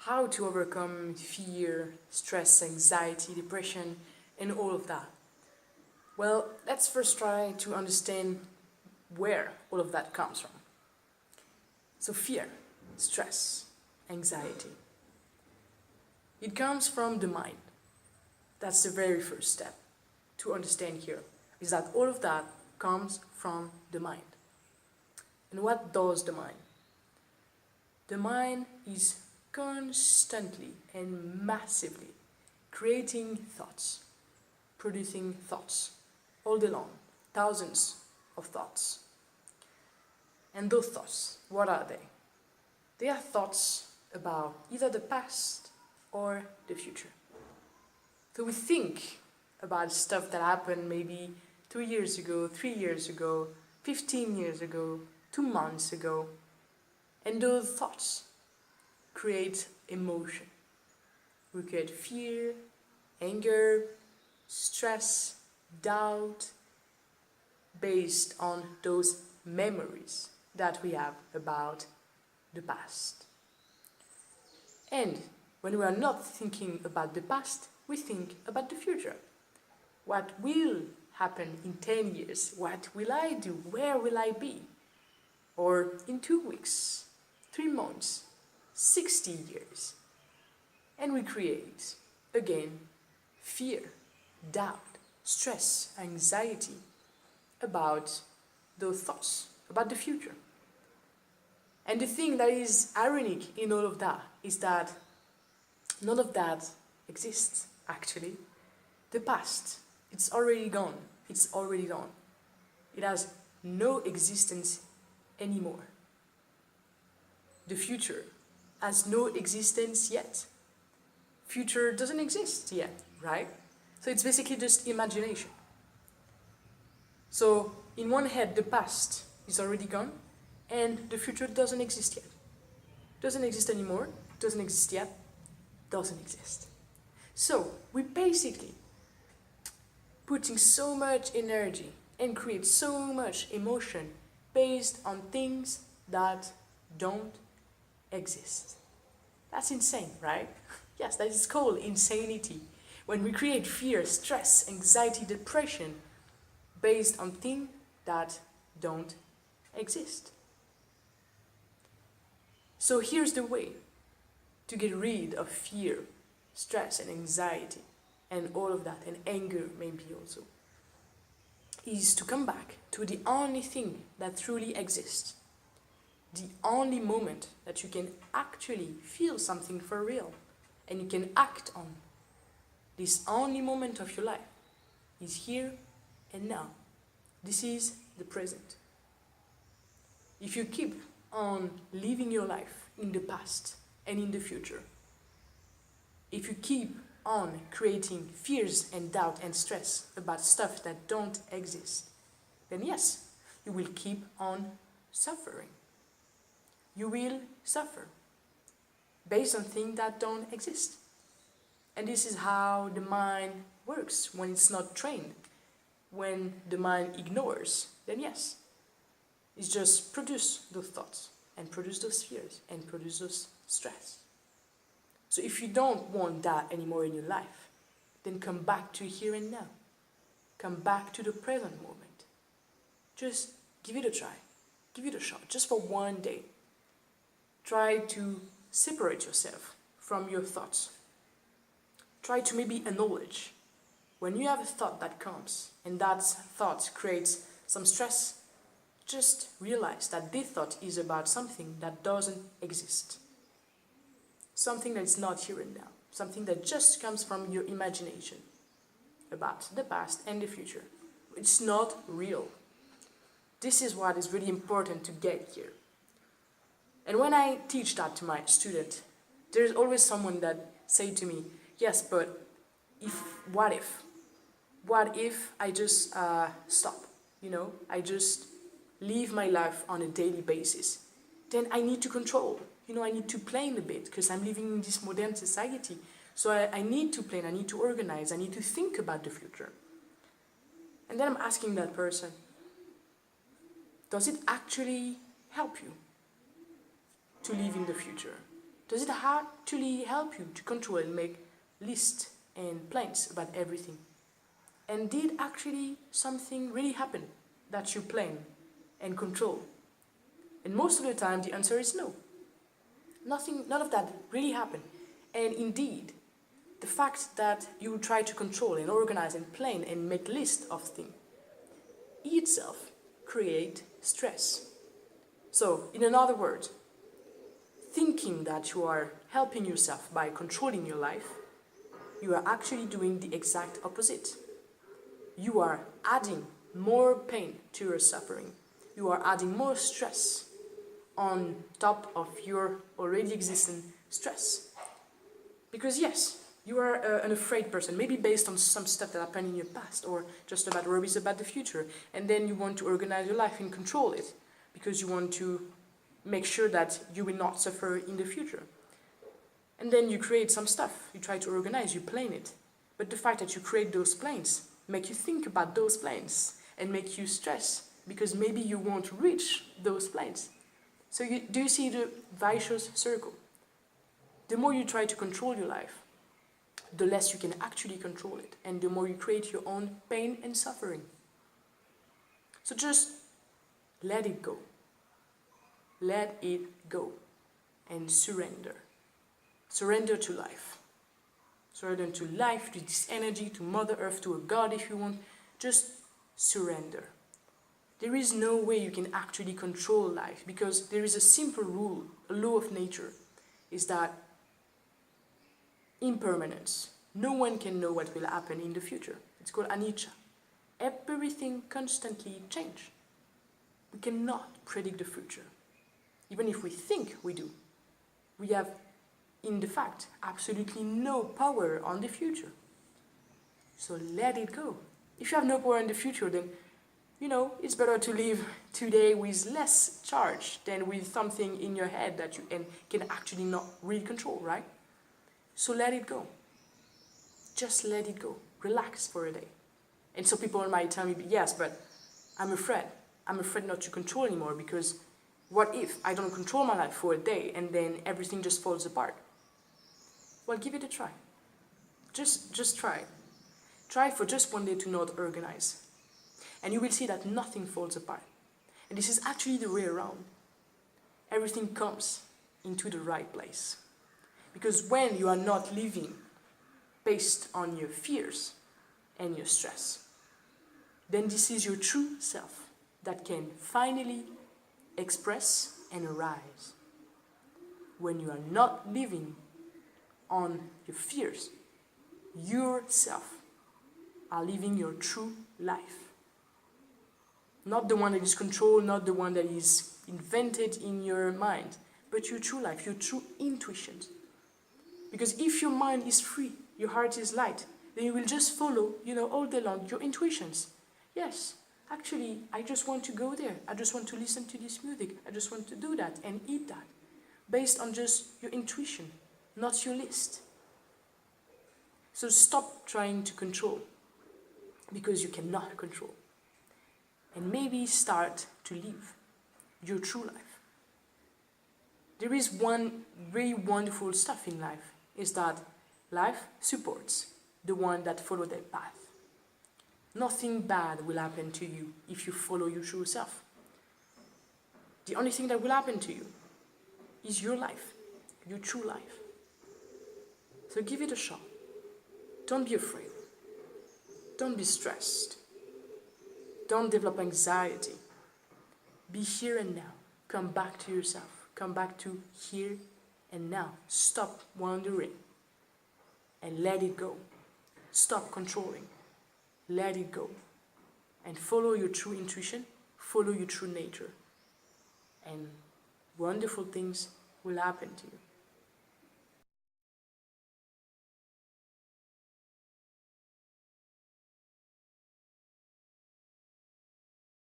how to overcome fear, stress, anxiety, depression, and all of that. Well, let's first try to understand where all of that comes from. So fear, stress, anxiety. It comes from the mind. That's the very first step to understand here, is that all of that comes from the mind. And what does the mind? The mind is constantly and massively creating thoughts, producing thoughts all day long, thousands of thoughts. And those thoughts, what are they? They are thoughts about either the past or the future. So we think about stuff that happened maybe 2 years ago, 3 years ago, 15 years ago, 2 months ago. And those thoughts create emotion. We create fear, anger, stress, doubt, based on those memories that we have about the past. And when we are not thinking about the past, we think about the future. What will happen in 10 years? What will I do? Where will I be? Or in 2 weeks, 3 months, 60 years. And we create, again, fear, doubt, stress, anxiety about those thoughts, about the future. And the thing that is ironic in all of that is that none of that exists, actually. The past, it's already gone. It's already done. It has no existence anymore. The future has no existence yet. Future doesn't exist yet, right? So it's basically just imagination. So in one head, the past is already gone, and the future doesn't exist yet. Doesn't exist anymore, doesn't exist yet, doesn't exist. So we basically putting so much energy and create so much emotion based on things that don't exist. That's insane, right? Yes, that is called insanity. When we create fear, stress, anxiety, depression based on things that don't exist. So here's the way to get rid of fear, stress, and anxiety, and all of that, and anger maybe also, is to come back to the only thing that truly exists. The only moment that you can actually feel something for real, and you can act on. This only moment of your life is here and now. This is the present. If you keep on living your life in the past and in the future, if you keep on creating fears and doubt and stress about stuff that don't exist, then yes, you will keep on suffering. You will suffer based on things that don't exist. And this is how the mind works when it's not trained. When the mind ignores, then yes, it's just produce those thoughts and produce those fears and produce those stress. So if you don't want that anymore in your life, then come back to here and now. Come back to the present moment. Just give it a try. Give it a shot, just for one day. Try to separate yourself from your thoughts. Try to maybe acknowledge when you have a thought that comes and that thought creates some stress. Just realize that this thought is about something that doesn't exist. Something that's not here and now. Something that just comes from your imagination about the past and the future. It's not real. This is what is really important to get here. And when I teach that to my student, there's always someone that say to me, yes, but what if? What if I just stop? I just live my life on a daily basis. Then I need to control. I need to plan a bit because I'm living in this modern society. So I need to plan, I need to organize, I need to think about the future. And then I'm asking that person, does it actually help you to live in the future? Does it actually help you to control and make lists and plans about everything? And did actually something really happen that you plan and control? And most of the time the answer is no. None of that really happened. And indeed, the fact that you try to control and organize and plan and make lists of things itself create stress. So, in other words, thinking that you are helping yourself by controlling your life, you are actually doing the exact opposite. You are adding more pain to your suffering. You are adding more stress on top of your already existing stress. Because yes, you are an afraid person, maybe based on some stuff that happened in your past or just about worries about the future. And then you want to organize your life and control it because you want to make sure that you will not suffer in the future. And then you create some stuff, you try to organize, you plan it. But the fact that you create those plans make you think about those plans and make you stress because maybe you won't reach those plans. So do you see the vicious circle? The more you try to control your life, the less you can actually control it, and the more you create your own pain and suffering. So just let it go. Let it go and surrender. Surrender to life. Surrender to life, to this energy, to Mother Earth, to a God if you want. Just surrender. There is no way you can actually control life because there is a simple rule, a law of nature, is that impermanence. No one can know what will happen in the future. It's called anicca. Everything constantly changes. We cannot predict the future. Even if we think we do. We have, in the fact, absolutely no power on the future. So let it go. If you have no power in the future, then, it's better to live today with less charge than with something in your head that you can actually not really control, right? So let it go. Just let it go. Relax for a day. And so people might tell me, yes, but I'm afraid. I'm afraid not to control anymore because what if I don't control my life for a day and then everything just falls apart? Well, give it a try. Just try. Try for just one day to not organize. And you will see that nothing falls apart. And this is actually the way around. Everything comes into the right place. Because when you are not living based on your fears and your stress, then this is your true self that can finally express and arise. When you are not living on your fears, yourself are living your true life. Not the one that is controlled, not the one that is invented in your mind, but your true life, your true intuitions. Because if your mind is free, your heart is light, then you will just follow, all day long, your intuitions. Yes, actually, I just want to go there. I just want to listen to this music. I just want to do that and eat that. Based on just your intuition, not your list. So stop trying to control, because you cannot control. And maybe start to live your true life. There is one very wonderful stuff in life, is that life supports the one that follow their path. Nothing bad will happen to you if you follow your true self. The only thing that will happen to you is your life, your true life. So give it a shot. Don't be afraid. Don't be stressed. Don't develop anxiety. Be here and now. Come back to yourself. Come back to here and now. Stop wandering and let it go. Stop controlling. Let it go. And follow your true intuition. Follow your true nature. And wonderful things will happen to you.